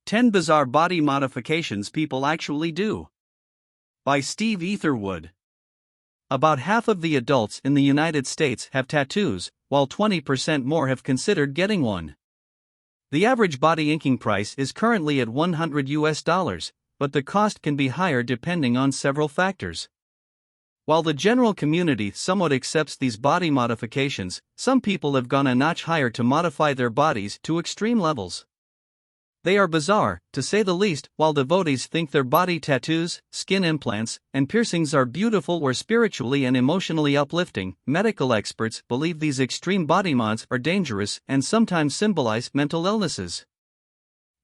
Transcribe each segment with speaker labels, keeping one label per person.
Speaker 1: 10 Bizarre Body Modifications People Actually Do. By Steve Etherwood. About half of the adults in the United States have tattoos, while 20% more have considered getting one. The average body inking price is currently at $100, but the cost can be higher depending on several factors. While the general community somewhat accepts these body modifications, some people have gone a notch higher to modify their bodies to extreme levels. They are bizarre, to say the least. While devotees think their body tattoos, skin implants, and piercings are beautiful or spiritually and emotionally uplifting, medical experts believe these extreme body mods are dangerous and sometimes symbolize mental illnesses.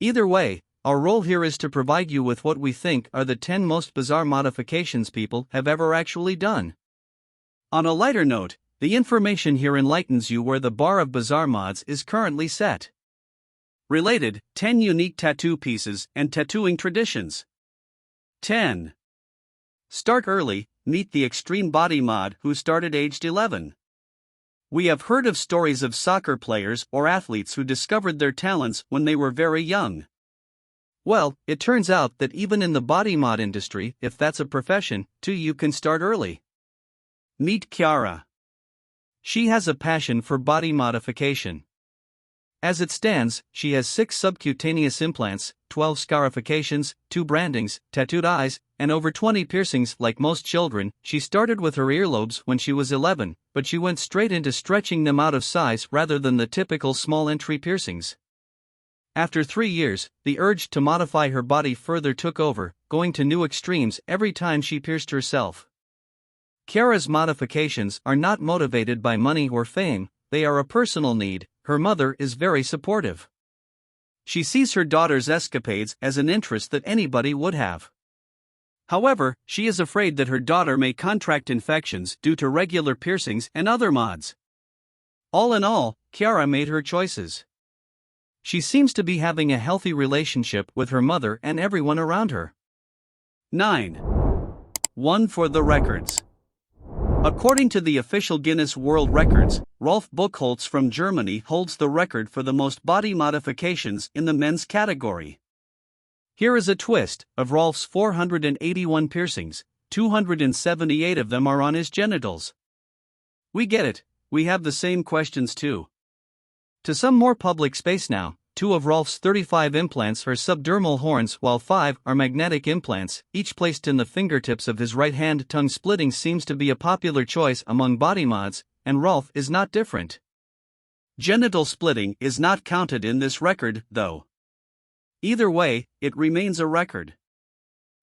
Speaker 1: Either way, our role here is to provide you with what we think are the 10 most bizarre modifications people have ever actually done. On a lighter note, the information here enlightens you where the bar of bizarre mods is currently set. Related, 10 unique tattoo pieces and tattooing traditions. 10. Start early, meet the extreme body mod who started aged 11. We have heard of stories of soccer players or athletes who discovered their talents when they were very young. Well, it turns out that even in the body mod industry, if that's a profession, too, you can start early. Meet Chiara. She has a passion for body modification. As it stands, she has 6 subcutaneous implants, 12 scarifications, 2 brandings, tattooed eyes, and over 20 piercings. Like most children, she started with her earlobes when she was 11, but she went straight into stretching them out of size rather than the typical small entry piercings. After 3 years, the urge to modify her body further took over, going to new extremes every time she pierced herself. Chiara's modifications are not motivated by money or fame, they are a personal need. Her mother is very supportive. She sees her daughter's escapades as an interest that anybody would have. However, she is afraid that her daughter may contract infections due to regular piercings and other mods. All in all, Chiara made her choices. She seems to be having a healthy relationship with her mother and everyone around her. 9. One for the records. According to the official Guinness World Records, Rolf Buchholz from Germany holds the record for the most body modifications in the men's category. Here is a twist: of Rolf's 481 piercings, 278 of them are on his genitals. We get it, we have the same questions too. To some more public space now. 2 of Rolf's 35 implants are subdermal horns while 5 are magnetic implants, each placed in the fingertips of his right hand. Tongue splitting seems to be a popular choice among body mods, and Rolf is not different. Genital splitting is not counted in this record, though. Either way, it remains a record.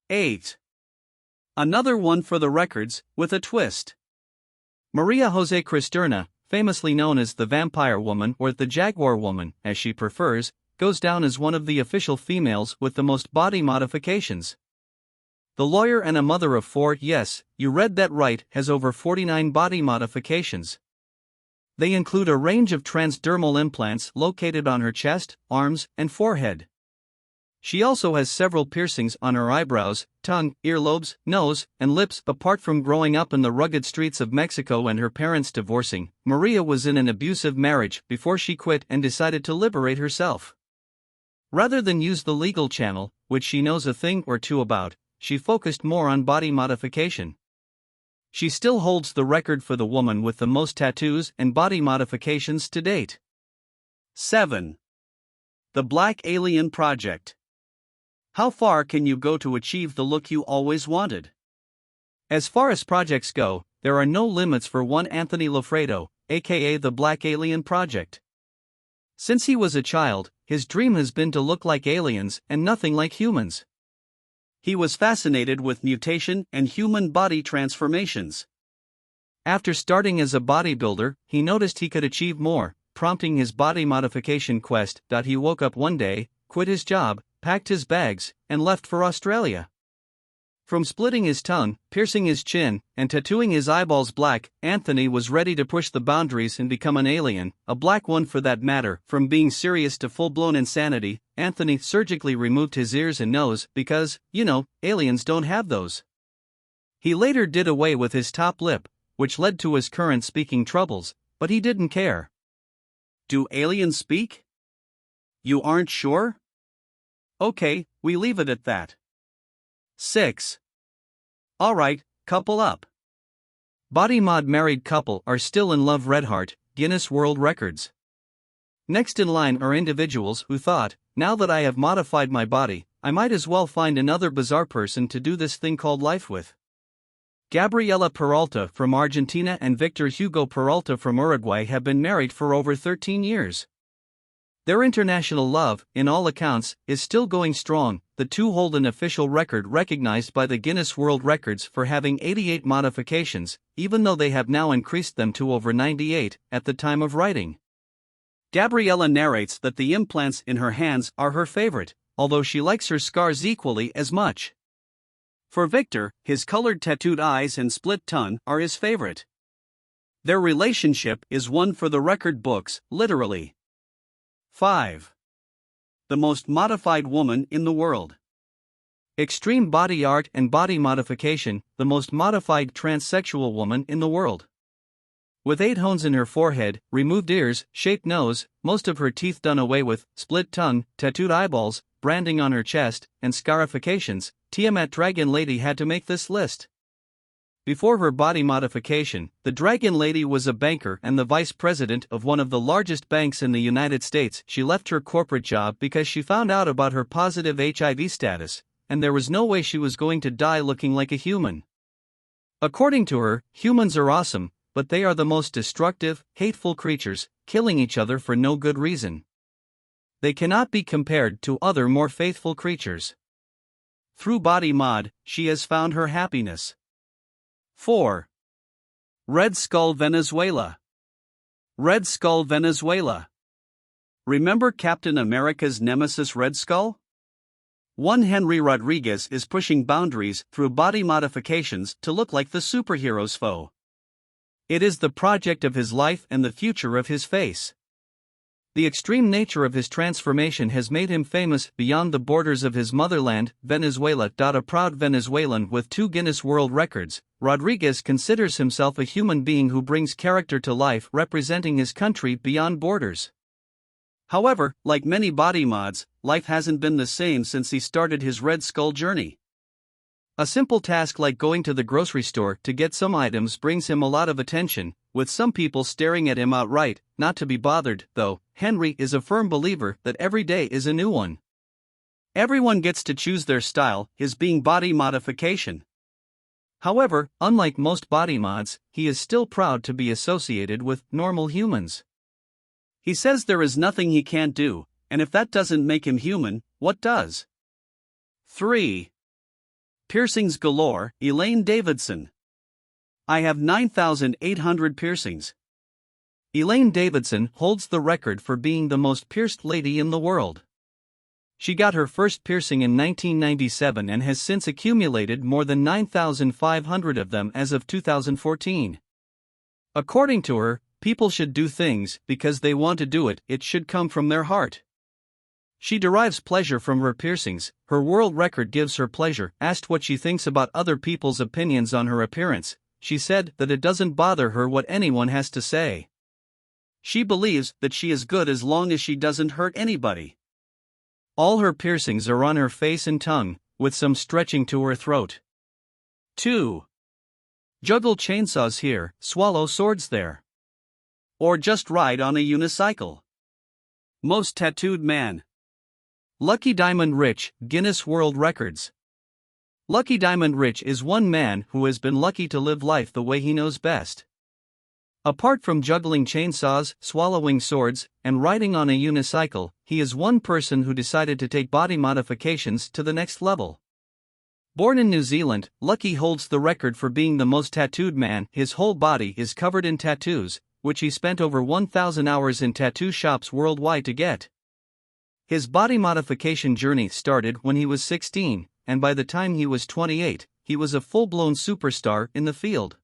Speaker 1: 8. Another one for the records, with a twist. Maria Jose Cristerna, famously known as the Vampire Woman or the Jaguar Woman, as she prefers, goes down as one of the official females with the most body modifications. The lawyer and a mother of 4, yes, you read that right, has over 49 body modifications. They include a range of transdermal implants located on her chest, arms, and forehead. She also has several piercings on her eyebrows, tongue, earlobes, nose, and lips. Apart from growing up in the rugged streets of Mexico and her parents divorcing, Maria was in an abusive marriage before she quit and decided to liberate herself. Rather than use the legal channel, which she knows a thing or two about, she focused more on body modification. She still holds the record for the woman with the most tattoos and body modifications to date. 7. The Black Alien Project. How far can you go to achieve the look you always wanted? As far as projects go, there are no limits for one Anthony Loffredo, aka the Black Alien Project. Since he was a child, his dream has been to look like aliens and nothing like humans. He was fascinated with mutation and human body transformations. After starting as a bodybuilder, he noticed he could achieve more, prompting his body modification quest. He woke up one day, quit his job, packed his bags, and left for Australia. From splitting his tongue, piercing his chin, and tattooing his eyeballs black, Anthony was ready to push the boundaries and become an alien, a black one for that matter. From being serious to full-blown insanity, Anthony surgically removed his ears and nose because, aliens don't have those. He later did away with his top lip, which led to his current speaking troubles, but he didn't care. Do aliens speak? You aren't sure? Okay, we leave it at that. 6. Alright, couple up. Body mod married couple are still in love. Red heart, Guinness World Records. Next in line are individuals who thought, now that I have modified my body, I might as well find another bizarre person to do this thing called life with. Gabriela Peralta from Argentina and Victor Hugo Peralta from Uruguay have been married for over 13 years. Their international love, in all accounts, is still going strong. The two hold an official record recognized by the Guinness World Records for having 88 modifications, even though they have now increased them to over 98 at the time of writing. Gabriela narrates that the implants in her hands are her favorite, although she likes her scars equally as much. For Victor, his colored tattooed eyes and split tongue are his favorite. Their relationship is one for the record books, literally. 5. The most modified woman in the world. Extreme body art and body modification, the most modified transsexual woman in the world. With 8 hones in her forehead, removed ears, shaped nose, most of her teeth done away with, split tongue, tattooed eyeballs, branding on her chest, and scarifications, Tiamat Dragon Lady had to make this list. Before her body modification, the Dragon Lady was a banker and the vice president of one of the largest banks in the United States. She left her corporate job because she found out about her positive HIV status, and there was no way she was going to die looking like a human. According to her, humans are awesome, but they are the most destructive, hateful creatures, killing each other for no good reason. They cannot be compared to other more faithful creatures. Through body mod, she has found her happiness. 4. Red Skull Venezuela. Red Skull Venezuela. Remember Captain America's nemesis Red Skull? One Henry Rodriguez is pushing boundaries through body modifications to look like the superhero's foe. It is the project of his life and the future of his face. The extreme nature of his transformation has made him famous beyond the borders of his motherland, Venezuela. A proud Venezuelan with 2 Guinness World Records, Rodriguez considers himself a human being who brings character to life, representing his country beyond borders. However, like many body mods, life hasn't been the same since he started his Red Skull journey. A simple task like going to the grocery store to get some items brings him a lot of attention, with some people staring at him outright. Not to be bothered, though, Henry is a firm believer that every day is a new one. Everyone gets to choose their style, his being body modification. However, unlike most body mods, he is still proud to be associated with normal humans. He says there is nothing he can't do, and if that doesn't make him human, what does? 3. Piercings galore, Elaine Davidson. I have 9,800 piercings. Elaine Davidson holds the record for being the most pierced lady in the world. She got her first piercing in 1997 and has since accumulated more than 9,500 of them as of 2014. According to her, people should do things because they want to do it, it should come from their heart. She derives pleasure from her piercings. Her world record gives her pleasure. Asked what she thinks about other people's opinions on her appearance, she said that it doesn't bother her what anyone has to say. She believes that she is good as long as she doesn't hurt anybody. All her piercings are on her face and tongue, with some stretching to her throat. 2. Juggle chainsaws here, swallow swords there. Or just ride on a unicycle. Most tattooed man. Lucky Diamond Rich, Guinness World Records. Lucky Diamond Rich is one man who has been lucky to live life the way he knows best. Apart from juggling chainsaws, swallowing swords, and riding on a unicycle, he is one person who decided to take body modifications to the next level. Born in New Zealand, Lucky holds the record for being the most tattooed man. His whole body is covered in tattoos, which he spent over 1,000 hours in tattoo shops worldwide to get. His body modification journey started when he was 16, and by the time he was 28, he was a full-blown superstar in the field.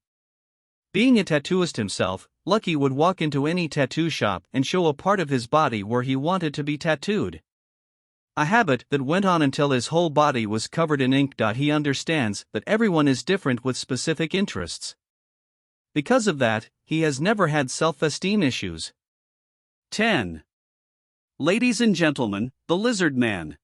Speaker 1: Being a tattooist himself, Lucky would walk into any tattoo shop and show a part of his body where he wanted to be tattooed. A habit that went on until his whole body was covered in ink. He understands that everyone is different with specific interests. Because of that, he has never had self-esteem issues. 10. Ladies and gentlemen, the Lizard Man.